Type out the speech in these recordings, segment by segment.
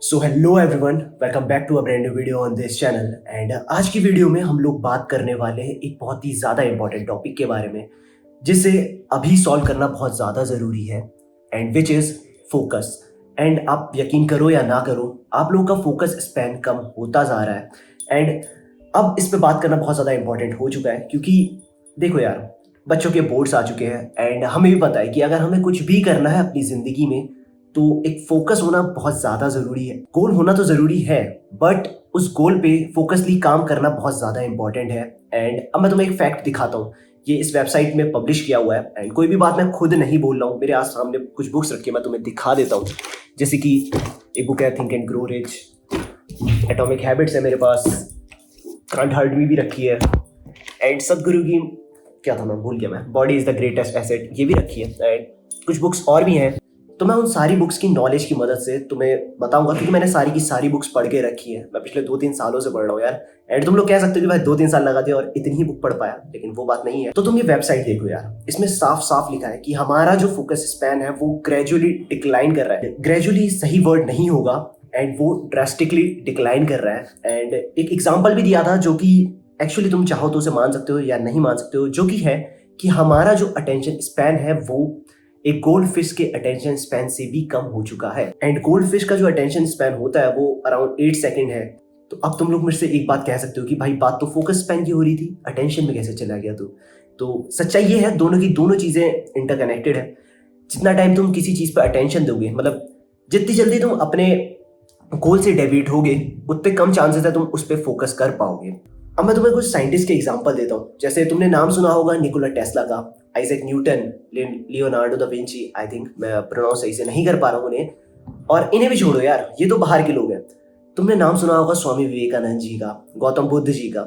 So hello everyone, welcome back to a brand new video on this channel. And आज की video में हम लोग बात करने वाले हैं एक बहुत ही ज़्यादा इंपॉर्टेंट टॉपिक के बारे में, जिसे अभी सॉल्व करना बहुत ज़्यादा ज़रूरी है, and which is focus. And आप यकीन करो या ना करो, आप लोगों का फोकस स्पैन कम होता जा रहा है। एंड अब इस पे बात करना बहुत ज़्यादा इंपॉर्टेंट हो चुका है, क्योंकि देखो यार, बच्चों के बोर्ड्स आ चुके हैं एंड हमें भी पता है कि अगर हमें कुछ भी करना है अपनी ज़िंदगी में तो एक फोकस होना बहुत ज्यादा जरूरी है। गोल होना तो जरूरी है, बट उस गोल पे फोकसली काम करना बहुत ज्यादा इंपॉर्टेंट है। एंड अब मैं तुम्हें एक फैक्ट दिखाता हूँ, ये इस वेबसाइट में पब्लिश किया हुआ है। एंड कोई भी बात मैं खुद नहीं बोल रहा हूँ, मेरे आज सामने कुछ बुक्स रखी है, मैं तुम्हें दिखा देता हूँ। जैसे कि एक बुक है think and grow rich, atomic habits है मेरे पास, कांट हार्ट मी भी रखी है, एंड सदगुरु की क्या था, मैं भूल गया, मैं body is the greatest asset, ये भी रखी है। एंड कुछ बुक्स और भी हैं, तो मैं उन सारी बुक्स की नॉलेज की मदद से तुम्हें बताऊंगा, क्योंकि मैंने सारी की सारी बुक्स पढ़ के रखी है। मैं पिछले 2-3 सालों से पढ़ रहा हूँ यार। एंड तुम लोग कह सकते हो कि भाई 2-3 साल लगा दिया और इतनी ही बुक पढ़ पाया, लेकिन वो बात नहीं है। तो तुम ये वेबसाइट देखो यार, इसमें साफ साफ लिखा है कि हमारा जो फोकस स्पैन है वो ग्रेजुअली डिक्लाइन कर रहा है। ग्रेजुअली सही वर्ड नहीं होगा, एंड वो ड्रास्टिकली डिक्लाइन कर रहा है। एंड एक एग्जाम्पल भी दिया था, जो कि एक्चुअली तुम चाहो तो उसे मान सकते हो या नहीं मान सकते हो, जो कि है कि हमारा जो अटेंशन स्पैन है वो एक गोल्ड फिश के अटेंशन स्पैन से भी कम हो चुका है। एंड गोल्ड फिश का जो अटेंशन स्पैन होता है वो अराउंड 8 सेकंड है। तो अब तुम लोग मुझसे से एक बात कह सकते हो कि भाई बात तो फोकस स्पैन की हो रही थी, अटेंशन में कैसे चला गया तू? तो सच्चाई ये है, दोनों की दोनों चीजें इंटरकनेक्टेड है। जितना टाइम तुम किसी चीज पर अटेंशन दोगे, मतलब जितनी जल्दी तुम अपने गोल से डेविएट होगे, उतने कम चांसेस है तुम उस पर फोकस कर पाओगे। अब मैं तुम्हें कुछ साइंटिस्ट के एग्जांपल देता हूँ। जैसे तुमने नाम सुना होगा निकोला टेस्ला का, Isaac Newton, Leonardo da Vinci, I think मैं प्रोनाउंस सही से नहीं कर पा रहा हूँ उन्हें, और इन्हें भी छोड़ो यार, ये तो बाहर के लोग हैं। तुमने नाम सुना होगा स्वामी विवेकानंद जी का, गौतम बुद्ध जी का।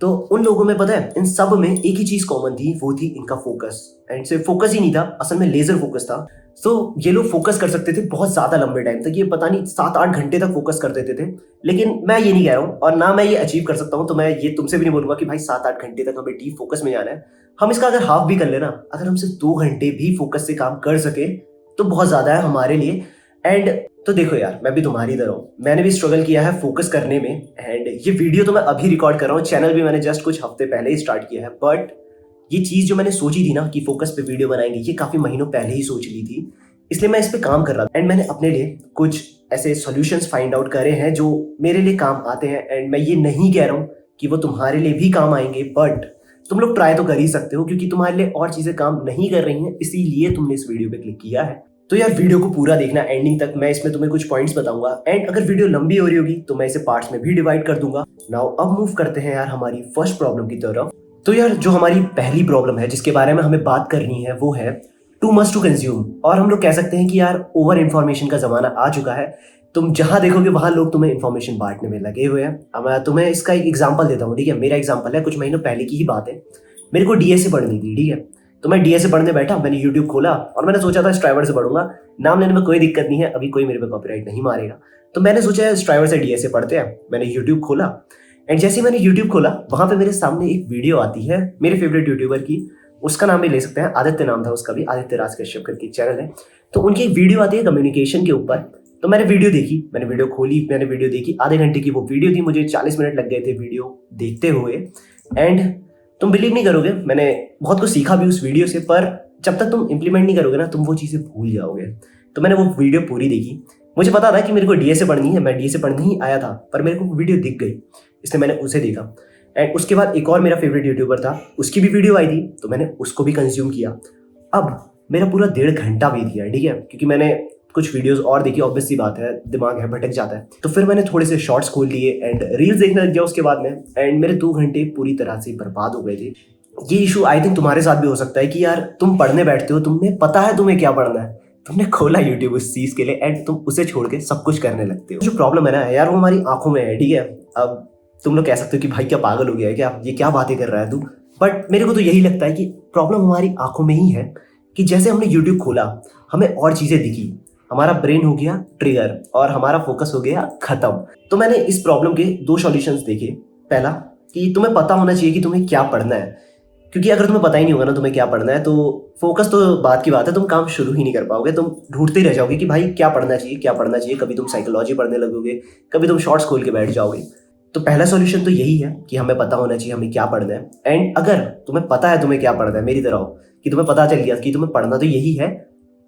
तो उन लोगों में पता है, इन सब में एक ही चीज कॉमन थी, वो थी इनका फोकस। एंड सिर्फ फोकस ही नहीं था, असल में लेजर फोकस था। तो ये लोग फोकस कर सकते थे बहुत ज्यादा लंबे टाइम तक, ये पता नहीं 7-8 घंटे तक फोकस कर देते थे। लेकिन मैं ये नहीं कह रहा हूँ, और ना मैं ये अचीव कर सकता हूँ, तो मैं ये तुमसे भी नहीं बोलूंगा कि भाई 7-8 घंटे तक हमें डीप फोकस में जाना है। हम इसका अगर हाफ भी कर लेना, अगर हम सिर्फ 2 घंटे भी फोकस से काम कर सके तो बहुत ज्यादा है हमारे लिए। एंड तो देखो यार, मैं भी तुम्हारी तरह हूँ, मैंने भी स्ट्रगल किया है फोकस करने में। एंड ये वीडियो तो मैं अभी रिकॉर्ड कर रहा हूँ, चैनल भी मैंने जस्ट कुछ हफ्ते पहले ही स्टार्ट किया है। बट ये चीज जो मैंने सोची थी ना कि फोकस पे वीडियो बनाएंगे, ये काफी महीनों पहले ही सोच ली थी, इसलिए मैं इस पे काम कर रहा था। एंड मैंने अपने लिए कुछ ऐसे सॉल्यूशंस फाइंड आउट करे हैं जो मेरे लिए काम आते हैं। एंड मैं ये नहीं कह रहा हूँ कि वो तुम्हारे लिए भी काम आएंगे, बट तुम लोग ट्राई तो कर ही सकते हो, क्योंकि तुम्हारे लिए और चीजें काम नहीं कर रही हैं, इसीलिए तुमने इस वीडियो पे क्लिक किया है। तो यार वीडियो को पूरा देखना एंडिंग तक, मैं इसमें तुम्हें कुछ पॉइंट्स बताऊंगा। एंड अगर वीडियो लंबी हो रही होगी तो मैं इसे पार्ट्स में भी डिवाइड कर दूंगा। नाउ अब मूव करते हैं यार हमारी फर्स्ट प्रॉब्लम की तरफ। तो यार जो हमारी पहली प्रॉब्लम है जिसके बारे में हमें बात करनी है, वो है टू मच टू कंज्यूम। और हम लोग कह सकते हैं कि यार ओवर इन्फॉर्मेशन का जमाना आ चुका है। तुम जहां देखोगे वहां लोग तुम्हें इन्फॉर्मेशन बांटने में लगे हुए हैं। अब मैं तुम्हें इसका एक एग्जांपल देता हूँ, ठीक है? मेरा एग्जांपल है, कुछ महीनों पहले की ही बात है। मेरे को डीएसए पढ़नी थी, ठीक है? तो मैं डीएसए पढ़ने बैठा, मैंने यूट्यूब खोला और मैंने सोचा था स्ट्राइवर से पढ़ूंगा। नाम लेने में कोई दिक्कत नहीं है, अभी कोई मेरे पे कॉपीराइट नहीं मारेगा। तो मैंने सोचा स्ट्राइवर से डीएसए पढ़ते हैं। मैंने यूट्यूब खोला, एंड जैसे ही मैंने यूट्यूब खोला, वहां पे मेरे सामने एक वीडियो आती है मेरे फेवरेट यूट्यूबर की। उसका नाम भी ले सकते हैं, आदित्य नाम था उसका भी, आदित्य राज कश्यप करके चैनल है। तो उनकी एक वीडियो आती है कम्युनिकेशन के ऊपर। तो मैंने वीडियो देखी, मैंने वीडियो खोली, मैंने वीडियो देखी। आधे घंटे की वो वीडियो थी, मुझे 40 मिनट लग गए थे वीडियो देखते हुए। एंड तुम बिलीव नहीं करोगे, मैंने बहुत कुछ सीखा भी उस वीडियो से, पर जब तक तुम इंप्लीमेंट नहीं करोगे ना, तुम वो चीजें भूल जाओगे। तो मैंने वो वीडियो पूरी देखी। मुझे पता था कि मेरे को डीएसए पढ़नी है, मैं डीएसए पढ़ने ही आया था, पर मेरे को वो वीडियो दिख गई, इसलिए मैंने उसे देखा। एंड उसके बाद एक और मेरा फेवरेट यूट्यूबर था, उसकी भी वीडियो आई थी, तो मैंने उसको भी कंज्यूम किया। अब मेरा पूरा 1.5 घंटा बीत गया, ठीक है? क्योंकि मैंने कुछ वीडियोस और देखी, ऑब्वियस सी बात है, दिमाग है भटक जाता है। तो फिर मैंने थोड़े से शॉर्ट्स खोल लिए एंड रील्स देखने लग गया उसके बाद में। एंड मेरे 2 घंटे पूरी तरह से बर्बाद हो गए थे। ये इशू आई थिंक तुम्हारे साथ भी हो सकता है कि यार तुम पढ़ने बैठते हो, तुम्हें पता है तुम्हें क्या पढ़ना है, तुमने खोला यूट्यूब उस चीज के लिए, एंड तुम उसे छोड़ के सब कुछ करने लगते हो। जो प्रॉब्लम है ना यार, वो हमारी आंखों में है, ठीक है? अब तुम लोग कह सकते हो कि भाई क्या पागल हो गया है क्या, ये क्या बातें कर रहा है तू? बट मेरे को तो यही लगता है कि प्रॉब्लम हमारी आंखों में ही है। कि जैसे हमने यूट्यूब खोला, हमें और चीजें दिखी, हमारा ब्रेन हो गया ट्रिगर और हमारा फोकस हो गया खत्म। तो मैंने इस प्रॉब्लम के 2 सॉल्यूशंस देखे। पहला, कि तुम्हें पता होना चाहिए कि तुम्हें क्या पढ़ना है। क्योंकि अगर तुम्हें पता ही नहीं होगा ना तुम्हें क्या पढ़ना है, तो फोकस तो बात की बात है, तुम काम शुरू ही नहीं कर पाओगे। तुम ढूंढते ही रह जाओगे कि भाई क्या पढ़ना चाहिए, क्या पढ़ना चाहिए। कभी तुम साइकोलॉजी पढ़ने लगोगे, कभी तुम शॉर्ट्स खोल के बैठ जाओगे। तो पहला सॉल्यूशन तो यही है कि हमें पता होना चाहिए हमें क्या पढ़ना है। एंड अगर तुम्हें पता है तुम्हें क्या पढ़ना है, मेरी तरह हो कि तुम्हें पता चल गया कि तुम्हें पढ़ना तो यही है,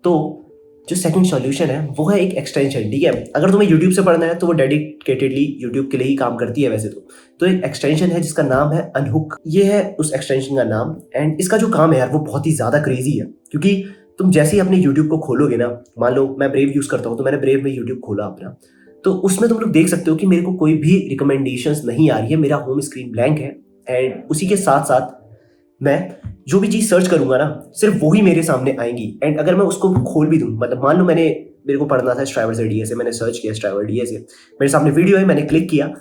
तो जो सेकंड सॉल्यूशन है वो है एक एक्सटेंशन। ठीक है, अगर तुम्हें यूट्यूब से पढ़ना है तो वो डेडिकेटेडली यूट्यूब के लिए ही काम करती है वैसे तो एक एक्सटेंशन है जिसका नाम है अनहुक। ये है उस एक्सटेंशन का नाम। एंड इसका जो काम है यार वो बहुत ही ज्यादा क्रेजी है, क्योंकि तुम जैसे ही अपने यूट्यूब को खोलोगे ना, मान लो मैं ब्रेव यूज करता हूँ, तो मैंने ब्रेव में यूट्यूब खोला अपना, तो उसमें तुम लोग देख सकते हो कि मेरे को कोई भी रिकमेंडेशंस नहीं आ रही है, मेरा होम स्क्रीन ब्लैंक है। एंड उसी के साथ साथ मैं जो भी चीज सर्च करूंगा ना, सिर्फ वही मेरे सामने आएंगी। एंड अगर मैं उसको खोल भी दूं, मतलब मान लो मेरे को पढ़ना था स्ट्राइवर से डीए से, मैंने सर्च किया स्ट्राइवर डीए से, मेरे सामने वीडियो है, मैंने क्लिक किया,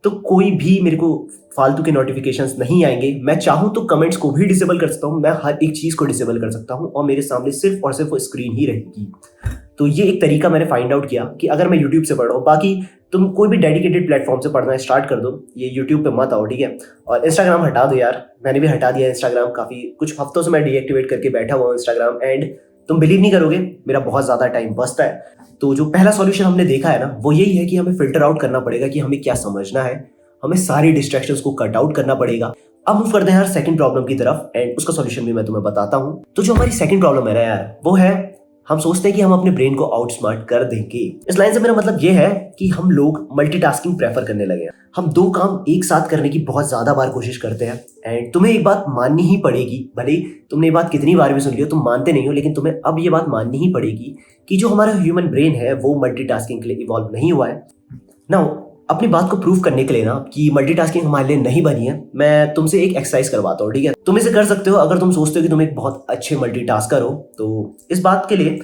तो कोई भी मेरे को फालतू के नोटिफिकेशंस नहीं आएंगे। मैं चाहूं तो कमेंट्स को भी डिसेबल कर सकता हूं, मैं हर एक चीज को डिसेबल कर सकता हूं, और मेरे सामने सिर्फ और सिर्फ वो स्क्रीन ही रहेगी। तो ये एक तरीका मैंने फाइंड आउट किया कि अगर मैं यूट्यूब से पढ़ रहा हूँ, बाकी तुम कोई भी डेडिकेटेड प्लेटफॉर्म से पढ़ना स्टार्ट कर दो, ये यूट्यूब पे मत आओ। ठीक है, और इंस्टाग्राम हटा दो यार, मैंने भी हटा दिया इंस्टाग्राम, काफी कुछ हफ्तों से मैं डीएक्टिवेट करके बैठा हुआ हूँ इंस्टाग्राम। एंड तुम बिलीव नहीं करोगे, मेरा बहुत ज्यादा टाइम बचता है। तो जो पहला सॉल्यूशन हमने देखा है ना, वो यही है कि हमें फिल्टर आउट करना पड़ेगा कि हमें क्या समझना है, हमें सारी डिस्ट्रैक्शंस को कट आउट करना पड़ेगा। अब मूव करते हैं यार सेकंड प्रॉब्लम की तरफ, एंड उसका सॉल्यूशन भी मैं तुम्हें बताता हूँ। तो जो हमारी सेकंड प्रॉब्लम है ना यार, वो है हम सोचते हैं कि हम अपने ब्रेन को आउटस्मार्ट कर देंगे। इस लाइन से मेरा मतलब ये है कि हम लोग मल्टीटास्किंग प्रेफर करने लगे हैं। हम दो काम एक साथ करने की बहुत ज्यादा बार कोशिश करते हैं। एंड तुम्हें एक बात माननी ही पड़ेगी, भले ही तुमने ये बात कितनी बार भी सुन ली हो, तुम मानते नहीं हो, लेकिन तुम्हें अब ये बात माननी ही पड़ेगी कि जो हमारा ह्यूमन ब्रेन है वो मल्टीटास्किंग के लिए इवॉल्व नहीं हुआ है। नाउ अपनी बात को प्रूव करने के लिए ना कि मल्टीटास्किंग हमारे लिए नहीं बनी है, मैं तुमसे एक एक्सरसाइज करवाता हूँ। ठीक है, तुम इसे कर सकते हो अगर तुम सोचते हो कि तुम एक बहुत अच्छे मल्टीटास्कर हो। तो इस बात के लिए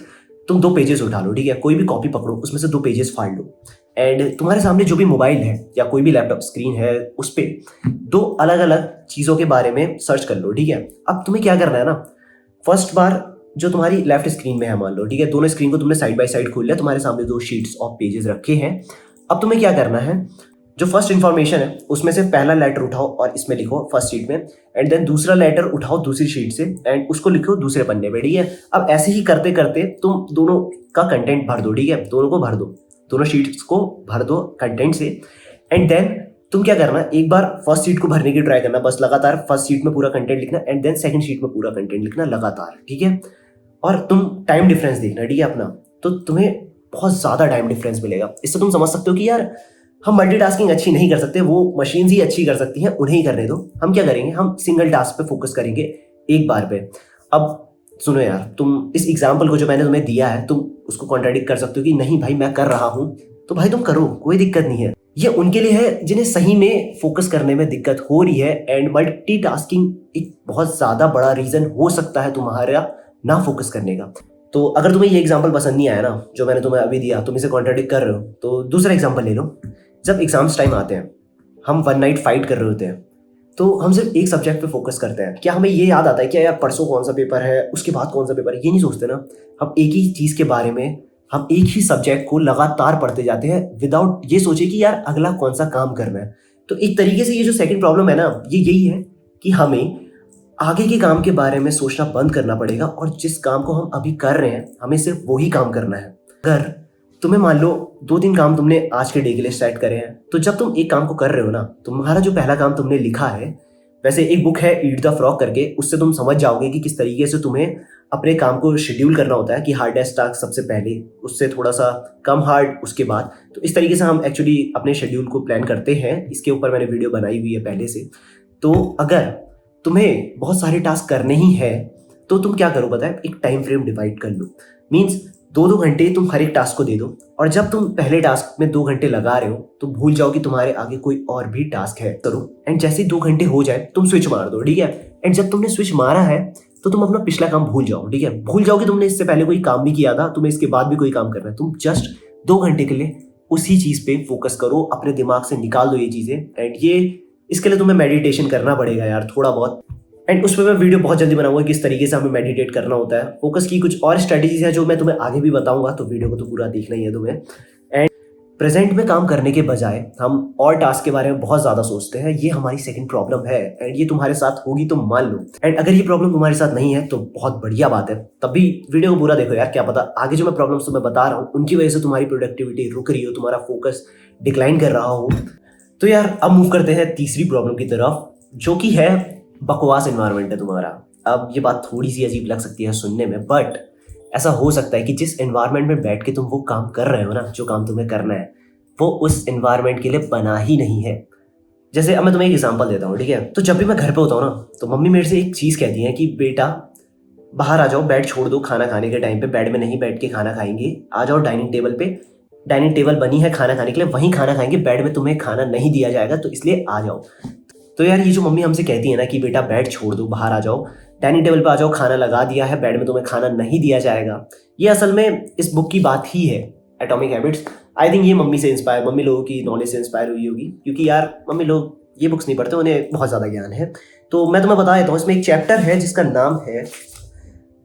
तुम 2 पेजेस उठा लो। ठीक है, कोई भी कॉपी पकड़ो, उसमें से 2 पेजेस फाड़ लो, एंड तुम्हारे सामने जो भी मोबाइल है या कोई भी लैपटॉप स्क्रीन है, उस पे 2 अलग अलग चीजों के बारे में सर्च कर लो। ठीक है, अब तुम्हें क्या करना है ना, फर्स्ट बार जो तुम्हारी लेफ्ट स्क्रीन में है मान लो, ठीक है, दोनों स्क्रीन को तुमने साइड बाय साइड खोल लिया, तुम्हारे सामने 2 शीट्स ऑफ पेजेस रखे हैं। अब तुम्हें क्या करना है, जो फर्स्ट इन्फॉर्मेशन है उसमें से पहला लेटर उठाओ और इसमें लिखो फर्स्ट शीट में, एंड देन दूसरा लेटर उठाओ दूसरी शीट से एंड उसको लिखो दूसरे पन्ने पे। ठीक है, अब ऐसे ही करते करते तुम दोनों का कंटेंट भर दो। ठीक है, दोनों को भर दो, दोनों शीट्स को भर दो कंटेंट से। एंड देन तुम क्या करना, एक बार फर्स्ट शीट को भरने की ट्राई करना, बस लगातार फर्स्ट शीट में पूरा कंटेंट लिखना, एंड देन सेकंड शीट में पूरा कंटेंट लिखना लगातार। ठीक है, और तुम टाइम डिफरेंस देखना। ठीक है अपना, तो तुम्हें बहुत ज्यादा टाइम डिफरेंस मिलेगा। इससे तुम समझ सकते हो कि यार हम मल्टीटास्किंग अच्छी नहीं कर सकते, वो मशीन्स ही अच्छी कर सकती हैं, उन्हें ही करने दो। हम क्या करेंगे, हम सिंगल टास्क पे फोकस करेंगे एक बार पे। अब सुनो यार, तुम इस एग्जाम्पल को जो मैंने तुम्हें दिया है, तुम उसको कॉन्ट्राडिक्ट कर सकते हो कि नहीं भाई मैं कर रहा हूं, तो भाई तुम करो, कोई दिक्कत नहीं है। ये उनके लिए है जिन्हें सही में फोकस करने में दिक्कत हो रही है। एंड मल्टीटास्किंग एक बहुत ज्यादा बड़ा रीजन हो सकता है तुम्हारा ना फोकस करने का। तो अगर तुम्हें ये एग्जाम्पल पसंद नहीं आया ना जो मैंने तुम्हें अभी दिया, तुम इसे कॉन्ट्राडिक्ट कर रहे हो, तो दूसरा एग्जाम्पल ले लो। जब एग्जाम्स टाइम आते हैं, हम 1 नाइट फाइट कर रहे होते हैं, तो हम सिर्फ एक सब्जेक्ट पे फोकस करते हैं। क्या हमें ये याद आता है कि यार परसों कौन सा पेपर है, उसके बाद कौन सा पेपर है, ये नहीं सोचते ना। हम एक ही चीज के बारे में, हम एक ही सब्जेक्ट को लगातार पढ़ते जाते हैं विदाउट ये सोचे कि यार अगला कौन सा काम करना है। तो एक तरीके से ये जो सेकंड प्रॉब्लम है ना, ये यही है कि हमें आगे के काम के बारे में सोचना बंद करना पड़ेगा, और जिस काम को हम अभी कर रहे हैं हमें सिर्फ वही काम करना है। अगर तुम्हें मान लो 2-3 काम तुमने आज के डे के लिए सेट करे हैं, तो जब तुम एक काम को कर रहे हो ना, तुम्हारा जो पहला काम तुमने लिखा है, वैसे एक बुक है ईट द फ्रॉग करके, उससे तुम समझ जाओगे कि किस तरीके से तुम्हें अपने काम को शेड्यूल करना होता है, कि हार्डेस्ट टास्क सबसे पहले, उससे थोड़ा सा कम हार्ड उसके बाद। तो इस तरीके से हम एक्चुअली अपने शेड्यूल को प्लान करते हैं। इसके ऊपर मैंने वीडियो बनाई हुई है पहले से। तो अगर तुम्हें बहुत सारे टास्क करने ही है, तो तुम क्या करो पता है, एक टाइम फ्रेम डिवाइड कर लो। मीन्स 2-2 घंटे तुम हर एक टास्क को दे दो, और जब तुम पहले टास्क में 2 घंटे लगा रहे हो तो भूल जाओ कि तुम्हारे आगे कोई और भी टास्क है, करो। एंड जैसे ही 2 घंटे हो जाए तुम स्विच मार दो। ठीक है, एंड जब तुमने स्विच मारा है तो तुम अपना पिछला काम भूल जाओ। ठीक है, भूल जाओ कि तुमने इससे पहले कोई काम भी किया था, तुम्हें इसके बाद भी कोई काम करना है। तुम जस्ट 2 घंटे के लिए उसी चीज पे फोकस करो, अपने दिमाग से निकाल दो ये चीजें। एंड ये इसके लिए तुम्हें मेडिटेशन करना पड़ेगा यार थोड़ा बहुत, एंड उस पर मैं वीडियो बहुत जल्दी बनाऊंगा किस तरीके से हमें मेडिटेट करना होता है। फोकस की कुछ और स्ट्रेटेजीज है जो मैं तुम्हें आगे भी बताऊंगा, तो वीडियो को तो पूरा देखना ही है तुम्हें। एंड प्रेजेंट में काम करने के बजाय हम और टास्क के बारे में बहुत ज़्यादा सोचते हैं। ये हमारी सेकंड प्रॉब्लम है एंड ये तुम्हारे साथ होगी तो मान लो। एंड अगर ये प्रॉब्लम तुम्हारे साथ नहीं है तो बहुत बढ़िया बात है, तब भी वीडियो को पूरा देखो यार, क्या पता आगे जो मैं प्रॉब्लम्स तुम्हें बता रहा हूँ उनकी वजह से तुम्हारी प्रोडक्टिविटी रुक रही हो, तुम्हारा फोकस डिक्लाइन कर रहा हो। तो यार अब मूव करते हैं तीसरी प्रॉब्लम की तरफ, जो कि है बकवास एनवायरनमेंट है तुम्हारा। अब ये बात थोड़ी सी अजीब लग सकती है सुनने में, बट ऐसा हो सकता है कि जिस एनवायरनमेंट में बैठ के तुम वो काम कर रहे हो ना, जो काम तुम्हें करना है, वो उस एनवायरनमेंट के लिए बना ही नहीं है। जैसे अब मैं तुम्हें एक एग्जांपल देता हूँ, ठीक है। तो जब भी मैं घर पे होता हूँ ना, तो मम्मी मेरे से एक चीज़ कहती है कि बेटा बाहर आ जाओ, बेड छोड़ दो, खाना खाने के टाइम पे बेड में नहीं बैठ के खाना खाएंगे, आ जाओ डाइनिंग टेबल पे, डाइनिंग टेबल बनी है खाना खाने के लिए, वहीं खाना खाएंगे, बेड में तुम्हें खाना नहीं दिया जाएगा, तो इसलिए आ जाओ। तो यार ये जो मम्मी हमसे कहती है ना कि बेटा बेड छोड़ दो, बाहर आ जाओ, डाइनिंग टेबल पे आ जाओ, खाना लगा दिया है, बेड में तुम्हें खाना नहीं दिया जाएगा, ये असल में इस बुक की बात ही है, एटॉमिक हैबिट्स। आई थिंक ये मम्मी से इंस्पायर, मम्मी लोगों की नॉलेज से इंस्पायर हुई होगी, क्योंकि यार मम्मी लोग ये बुक्स नहीं पढ़ते, उन्हें बहुत ज़्यादा ज्ञान है। तो मैं तुम्हें बता देता हूँ, इसमें एक चैप्टर है जिसका नाम है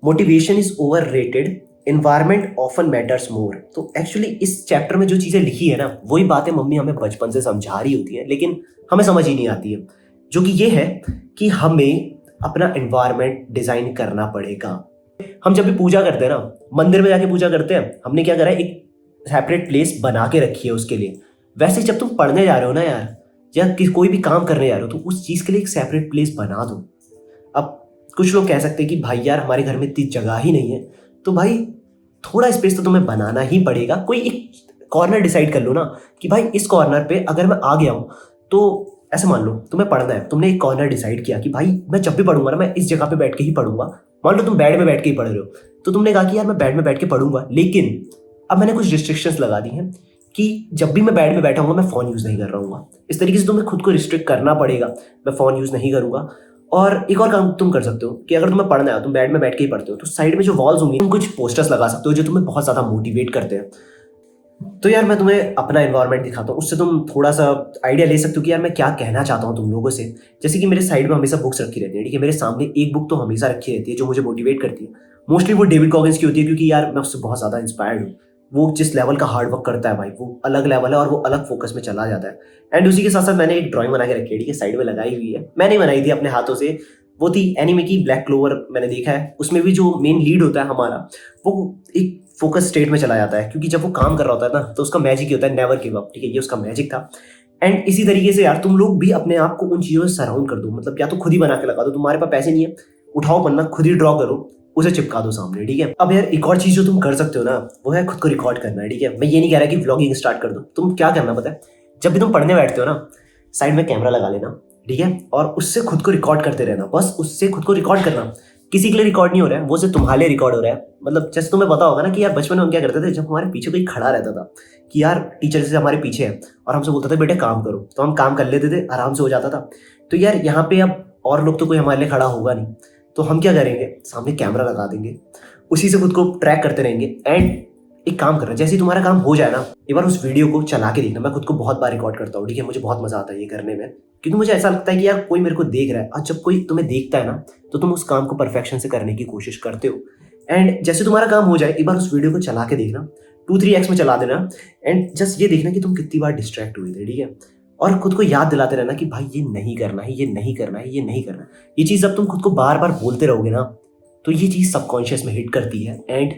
motivation is over rated, environment often matters more. तो एक्चुअली इस चैप्टर में जो चीज़ें लिखी है ना, वही बातें मम्मी हमें बचपन से समझा रही होती हैं, लेकिन हमें समझ ही नहीं आती है। जो कि ये है कि हमें अपना एनवायरनमेंट डिजाइन करना पड़ेगा। हम जब भी पूजा करते हैं ना, मंदिर में जाके पूजा करते हैं, हमने क्या करा है, एक सेपरेट प्लेस बना के रखी है उसके लिए। वैसे जब तुम पढ़ने जा रहे हो ना यार, या कोई भी काम करने जा रहे हो, तो उस चीज़ के लिए एक सेपरेट प्लेस बना दो। अब कुछ लोग कह सकते हैं कि भाई यार हमारे घर में इतनी जगह ही नहीं है, तो भाई थोड़ा स्पेस तो तुम्हें बनाना ही पड़ेगा। कोई एक कॉर्नर डिसाइड कर लो ना कि भाई इस कॉर्नर पे अगर मैं आ गया हूँ, तो ऐसे मान लो तुम्हें पढ़ना है, तुमने एक कॉर्नर डिसाइड किया कि भाई मैं जब भी पढ़ूंगा ना, मैं इस जगह पे बैठ के ही पढ़ूंगा। मान लो तुम बेड में बैठ के ही पढ़ रहे हो, तो तुमने कहा कि यार मैं बेड में बैठ के पढ़ूंगा, लेकिन अब मैंने कुछ रिस्ट्रिक्शंस लगा दी हैं कि जब भी मैं बेड में बैठा हूँ मैं फ़ोन यूज़ नहीं कर रहा हूँ। इस तरीके से तुम्हें खुद को रिस्ट्रिक्ट करना पड़ेगा, मैं फ़ोन यूज़ नहीं करूँगा। और एक और काम तुम कर सकते हो कि अगर तुम्हें पढ़ना है, तुम बेड में बैठ के ही पढ़ते हो, तो साइड में जो वॉल्स होंगी, तुम कुछ पोस्टर्स लगा सकते हो जो तुम्हें बहुत ज़्यादा मोटिवेट करते हैं। तो यार मैं तुम्हें अपना एनवायरनमेंट दिखाता हूँ, उससे तुम थोड़ा सा आइडिया ले सकते हो कि यार मैं क्या कहना चाहता हूँ तुम लोगों से। जैसे कि मेरे साइड में हमेशा बुक्स रखी रहती है, ठीक है, मेरे सामने एक बुक तो हमेशा रखी रहती है जो मुझे मोटिवेट करती है। मोस्टली वो डेविड कॉगिंस की होती है, क्योंकि यार मैं उससे बहुत ज़्यादा इंस्पायर्ड हूँ। वो जिस लेवल का हार्ड वर्क करता है भाई, वो अलग लेवल है और वो अलग फोकस में चला जाता है। एंड उसी के साथ साथ मैंने एक ड्राइंग बना के रखी है, ठीक है, साइड में लगाई हुई है, मैंने बनाई थी अपने हाथों से। वो थी एनिमे की ब्लैक क्लोवर, मैंने देखा है उसमें भी जो मेन लीड होता है हमारा, वो एक फोकस स्टेट में चला जाता है, क्योंकि जब वो काम कर रहा होता है ना, तो उसका मैजिक ही होता है नेवर गिव अप, ठीक है, ये उसका मैजिक था। एंड इसी तरीके से यार तुम लोग भी अपने आप को उन चीज़ों से सराउंड कर दो, मतलब या तो खुद ही बना के लगा दो, तुम्हारे पास पैसे नहीं है, उठाओ पन्ना, खुद ही ड्रॉ करो, उसे चिपका दो सामने, ठीक है। अब यार एक और चीज़ जो तुम कर सकते हो ना, वो है खुद को रिकॉर्ड करना है, ठीक है। मैं ये नहीं कह रहा कि व्लॉगिंग स्टार्ट कर दो, तुम क्या करना पता है, जब भी तुम पढ़ने बैठते हो ना, साइड में कैमरा लगा लेना, ठीक है, और उससे खुद को रिकॉर्ड करते रहना, बस उससे खुद को रिकॉर्ड करना। किसी के लिए रिकॉर्ड नहीं हो रहा है, वो सिर्फ तुम्हारे लिए रिकॉर्ड हो रहा है। मतलब जैसे तुम्हें पता होगा ना कि यार बचपन में हम क्या करते थे, जब हमारे पीछे कोई खड़ा रहता था कि यार टीचर जैसे हमारे पीछे है और हमसे बोलता था बेटे काम करो, तो हम काम कर लेते थे, आराम से हो जाता था। तो यार यहाँ पे अब और लोग तो कोई हमारे लिए खड़ा होगा नहीं, तो हम क्या करेंगे, सामने कैमरा लगा देंगे, उसी से खुद को ट्रैक करते रहेंगे। एंड एक काम करना, जैसे ही तुम्हारा काम हो जाए ना, एक बार उस वीडियो को चला के देखना। मैं खुद को बहुत बार रिकॉर्ड करता हूँ, ठीक है, मुझे बहुत मजा आता है ये करने में, क्योंकि मुझे ऐसा लगता है कि यार कोई मेरे को देख रहा है, और जब कोई तुम्हें देखता है ना, तो तुम उस काम को परफेक्शन से करने की कोशिश करते हो। एंड जैसे तुम्हारा काम हो जाए, एक बार उस वीडियो को चला के देखना, 2-3x में चला देना, एंड जस्ट ये देखना कि तुम कितनी बार डिस्ट्रैक्ट हुए थे, ठीक है। और खुद को याद दिलाते रहना कि भाई ये नहीं करना है, ये नहीं करना है, ये नहीं करना है। ये चीज़ जब तुम खुद को बार बार बोलते रहोगे ना, तो ये चीज़ सबकॉन्शियस में हिट करती है। एंड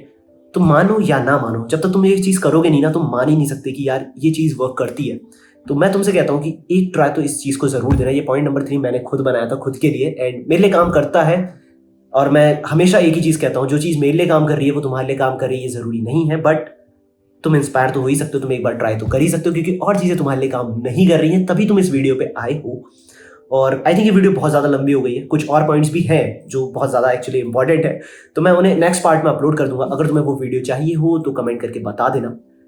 तुम मानो या ना मानो, जब तक तुम ये चीज़ करोगे नहीं ना, तुम मान ही नहीं सकते कि यार ये चीज़ वर्क करती है। तो मैं तुमसे कहता हूँ कि एक ट्राई तो इस चीज़ को ज़रूर देना। ये पॉइंट नंबर 3 मैंने खुद बनाया था खुद के लिए, एंड मेरे लिए काम करता है। और मैं हमेशा एक ही चीज़ कहता हूँ, जो चीज़ मेरे लिए काम कर रही है वो तुम्हारे लिए काम कर रही है, ये ज़रूरी नहीं है, बट तुम इंस्पायर तो हो ही सकते हो, तुम एक बार ट्राई तो कर ही सकते हो, क्योंकि और चीज़ें तुम्हारे लिए काम नहीं कर रही हैं, तभी तुम इस वीडियो पे आए हो। और आई थिंक ये वीडियो बहुत ज़्यादा लंबी हो गई है, कुछ और पॉइंट्स भी हैं जो बहुत ज़्यादा एक्चुअली इंपॉर्टेंट है, तो मैं उन्हें नेक्स्ट पार्ट में अपलोड कर दूंगा। अगर तुम्हें वो वीडियो चाहिए हो तो कमेंट करके बता देना।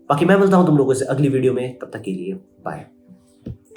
बाकी मैं मिलता हूँ तुम लोगों से अगली वीडियो में, तब तक के लिए बाय।